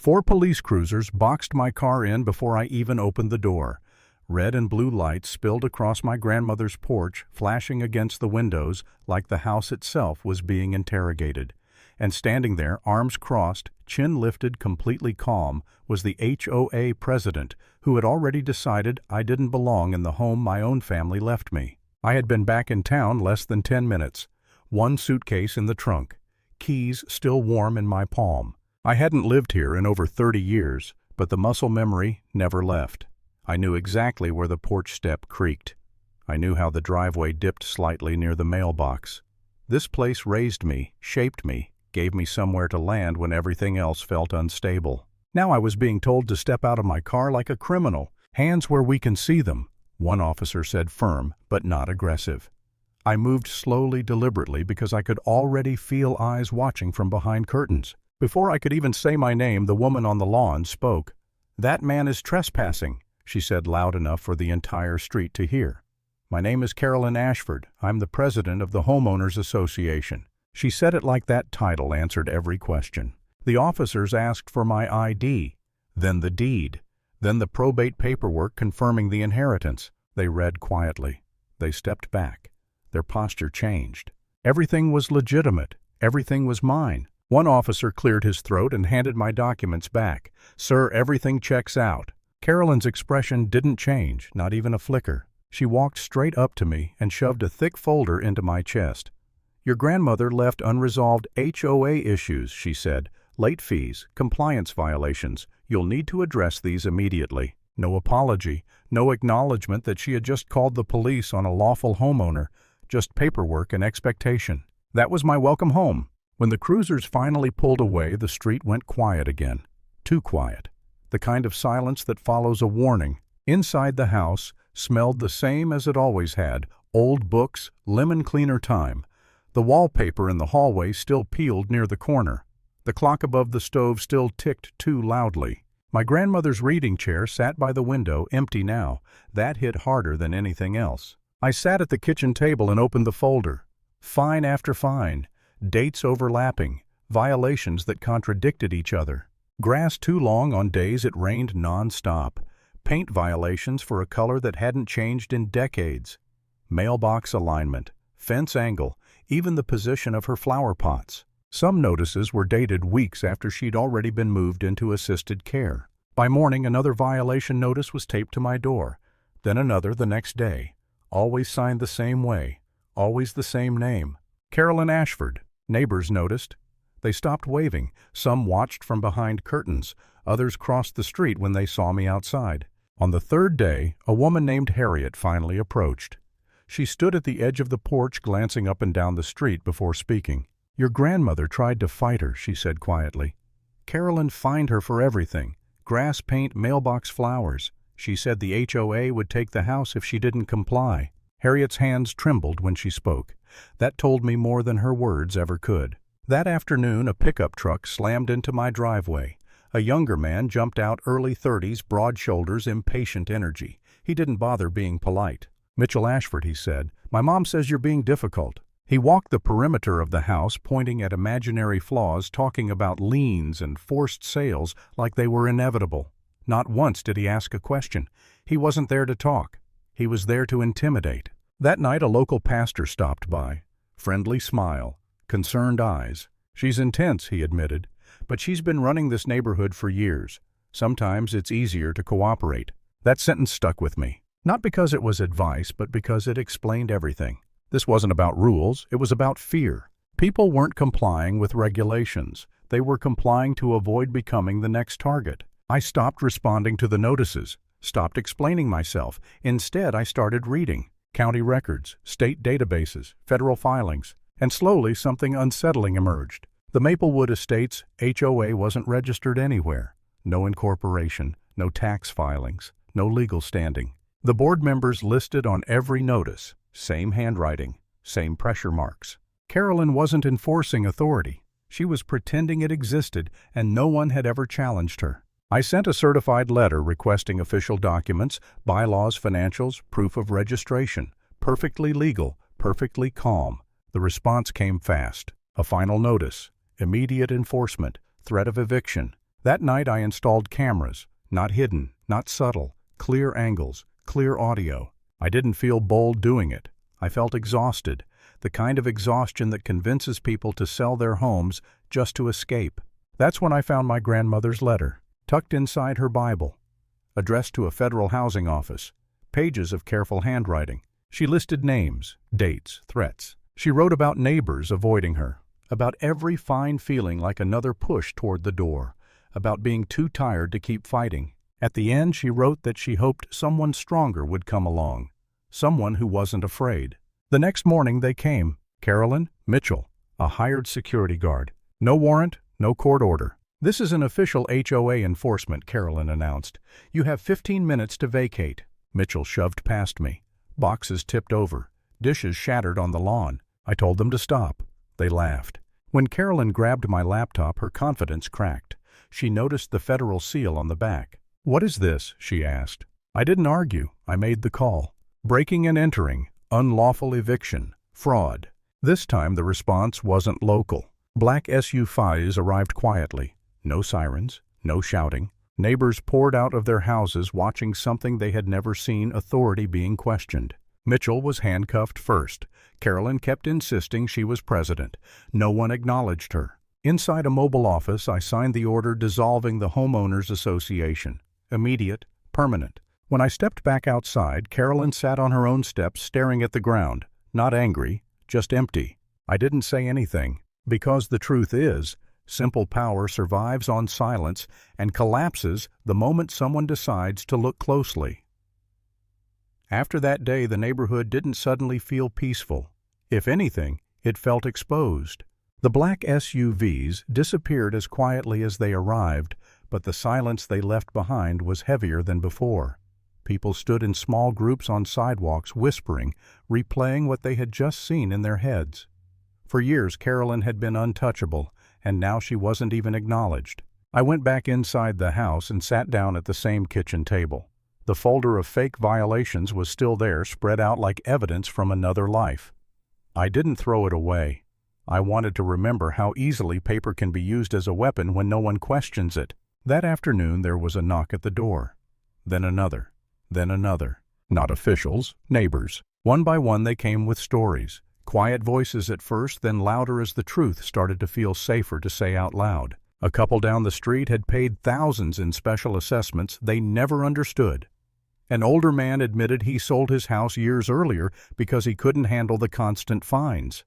4 police cruisers boxed my car in before I even opened the door. Red and blue lights spilled across my grandmother's porch, flashing against the windows like the house itself was being interrogated. And standing there, arms crossed, chin lifted, completely calm, was the HOA president, who had already decided I didn't belong in the home my own family left me. I had been back in town less than 10 minutes. 1 suitcase in the trunk. Keys still warm in my palm. I hadn't lived here in over 30 years, but the muscle memory never left. I knew exactly where the porch step creaked. I knew how the driveway dipped slightly near the mailbox. This place raised me, shaped me, gave me somewhere to land when everything else felt unstable. Now I was being told to step out of my car like a criminal. Hands where we can see them, one officer said, firm but not aggressive. I moved slowly, deliberately, because I could already feel eyes watching from behind curtains. Before I could even say my name, the woman on the lawn spoke. "That man is trespassing," she said loud enough for the entire street to hear. "My name is Carolyn Ashford. I'm the president of the Homeowners Association." She said it like that title answered every question. The officers asked for my ID, then the deed, then the probate paperwork confirming the inheritance. They read quietly. They stepped back. Their posture changed. Everything was legitimate. Everything was mine. One officer cleared his throat and handed my documents back. "Sir, everything checks out." Carolyn's expression didn't change, not even a flicker. She walked straight up to me and shoved a thick folder into my chest. "Your grandmother left unresolved HOA issues," she said. "Late fees, compliance violations. You'll need to address these immediately." No apology, no acknowledgement that she had just called the police on a lawful homeowner, just paperwork and expectation. That was my welcome home. When the cruisers finally pulled away, the street went quiet again. Too quiet. The kind of silence that follows a warning. Inside the house smelled the same as it always had, old books, lemon cleaner time. The wallpaper in the hallway still peeled near the corner. The clock above the stove still ticked too loudly. My grandmother's reading chair sat by the window, empty now. That hit harder than anything else. I sat at the kitchen table and opened the folder. Fine after fine. Dates overlapping. Violations that contradicted each other. Grass too long on days it rained non-stop. Paint violations for a color that hadn't changed in decades. Mailbox alignment. Fence angle. Even the position of her flower pots. Some notices were dated weeks after she'd already been moved into assisted care. By morning, another violation notice was taped to my door. Then another the next day. Always signed the same way. Always the same name. Carolyn Ashford. Neighbors noticed. They stopped waving. Some watched from behind curtains. Others crossed the street when they saw me outside. On the 3rd day, a woman named Harriet finally approached. She stood at the edge of the porch, glancing up and down the street before speaking. "Your grandmother tried to fight her," she said quietly. "Carolyn fined her for everything. Grass paint, mailbox flowers. She said the HOA would take the house if she didn't comply." Harriet's hands trembled when she spoke. That told me more than her words ever could. That afternoon, a pickup truck slammed into my driveway. A younger man jumped out, early 30s, broad shoulders, impatient energy. He didn't bother being polite. "Mitchell Ashford," he said, "my mom says you're being difficult." He walked the perimeter of the house, pointing at imaginary flaws, talking about liens and forced sales like they were inevitable. Not once did he ask a question. He wasn't there to talk. He was there to intimidate. That night, a local pastor stopped by. Friendly smile, concerned eyes. "She's intense," he admitted, "but she's been running this neighborhood for years. Sometimes it's easier to cooperate." That sentence stuck with me. Not because it was advice, but because it explained everything. This wasn't about rules, it was about fear. People weren't complying with regulations. They were complying to avoid becoming the next target. I stopped responding to the notices, stopped explaining myself. Instead, I started reading. County records, state databases, federal filings. And slowly something unsettling emerged. The Maplewood Estates HOA wasn't registered anywhere. No incorporation, no tax filings, no legal standing. The board members listed on every notice. Same handwriting, same pressure marks. Carolyn wasn't enforcing authority. She was pretending it existed, and no one had ever challenged her. I sent a certified letter requesting official documents, bylaws, financials, proof of registration. Perfectly legal, perfectly calm. The response came fast. A final notice, immediate enforcement, threat of eviction. That night I installed cameras, not hidden, not subtle, clear angles, clear audio. I didn't feel bold doing it. I felt exhausted, the kind of exhaustion that convinces people to sell their homes just to escape. That's when I found my grandmother's letter, tucked inside her Bible, addressed to a federal housing office, pages of careful handwriting. She listed names, dates, threats. She wrote about neighbors avoiding her, about every fine feeling like another push toward the door, about being too tired to keep fighting. At the end, she wrote that she hoped someone stronger would come along, someone who wasn't afraid. The next morning they came, Carolyn, Mitchell, a hired security guard. No warrant, no court order. "This is an official HOA enforcement," Carolyn announced. "You have 15 minutes to vacate." Mitchell shoved past me. Boxes tipped over, dishes shattered on the lawn. I told them to stop. They laughed. When Carolyn grabbed my laptop, her confidence cracked. She noticed the federal seal on the back. "What is this?" she asked. I didn't argue. I made the call. Breaking and entering, unlawful eviction, fraud. This time the response wasn't local. Black SUVs arrived quietly. No sirens, no shouting. Neighbors poured out of their houses watching something they had never seen, authority being questioned. Mitchell was handcuffed first. Carolyn kept insisting she was president. No one acknowledged her. Inside a mobile office, I signed the order dissolving the Homeowners Association. Immediate, permanent. When I stepped back outside, Carolyn sat on her own steps staring at the ground. Not angry, just empty. I didn't say anything, because the truth is, simple power survives on silence and collapses the moment someone decides to look closely. After that day, the neighborhood didn't suddenly feel peaceful. If anything, it felt exposed. The black SUVs disappeared as quietly as they arrived, but the silence they left behind was heavier than before. People stood in small groups on sidewalks, whispering, replaying what they had just seen in their heads. For years, Carolyn had been untouchable, and now she wasn't even acknowledged. I went back inside the house and sat down at the same kitchen table. The folder of fake violations was still there, spread out like evidence from another life. I didn't throw it away. I wanted to remember how easily paper can be used as a weapon when no one questions it. That afternoon there was a knock at the door. Then another. Then another. Not officials, neighbors. One by one they came with stories. Quiet voices at first, then louder as the truth started to feel safer to say out loud. A couple down the street had paid thousands in special assessments they never understood. An older man admitted he sold his house years earlier because he couldn't handle the constant fines.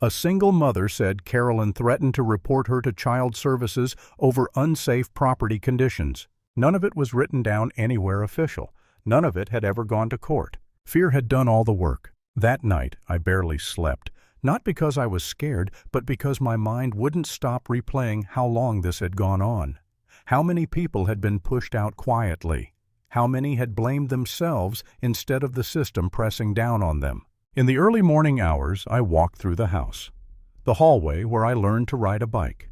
A single mother said Carolyn threatened to report her to child services over unsafe property conditions. None of it was written down anywhere official. None of it had ever gone to court. Fear had done all the work. That night, I barely slept, not because I was scared, but because my mind wouldn't stop replaying how long this had gone on. How many people had been pushed out quietly? How many had blamed themselves instead of the system pressing down on them? In the early morning hours, I walked through the house. The hallway where I learned to ride a bike.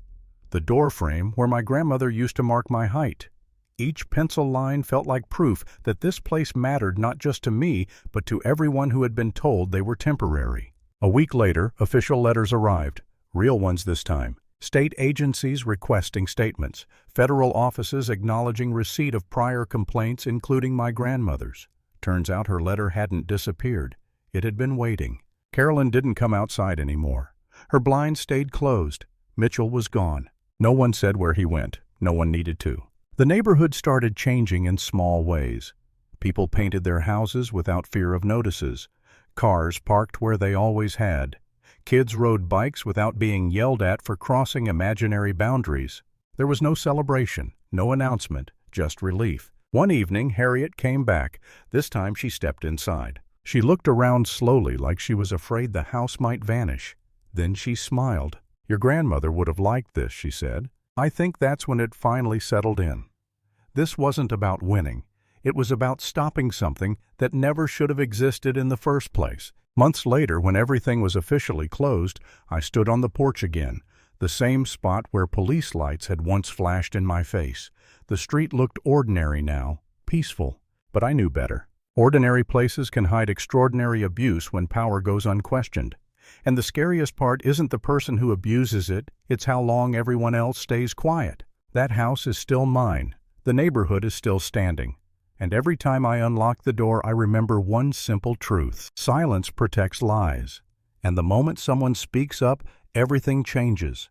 The door frame where my grandmother used to mark my height. Each pencil line felt like proof that this place mattered not just to me, but to everyone who had been told they were temporary. A week later, official letters arrived. Real ones this time. State agencies requesting statements. Federal offices acknowledging receipt of prior complaints, including my grandmother's. Turns out her letter hadn't disappeared. It had been waiting. Carolyn didn't come outside anymore. Her blinds stayed closed. Mitchell was gone. No one said where he went. No one needed to. The neighborhood started changing in small ways. People painted their houses without fear of notices. Cars parked where they always had. Kids rode bikes without being yelled at for crossing imaginary boundaries. There was no celebration, no announcement, just relief. One evening, Harriet came back. This time she stepped inside. She looked around slowly like she was afraid the house might vanish. Then she smiled. "Your grandmother would have liked this," she said. I think that's when it finally settled in. This wasn't about winning. It was about stopping something that never should have existed in the first place. Months later, when everything was officially closed, I stood on the porch again, the same spot where police lights had once flashed in my face. The street looked ordinary now, peaceful, but I knew better. Ordinary places can hide extraordinary abuse when power goes unquestioned. And the scariest part isn't the person who abuses it, it's how long everyone else stays quiet. That house is still mine. The neighborhood is still standing. And every time I unlock the door, I remember one simple truth. Silence protects lies. And the moment someone speaks up, everything changes.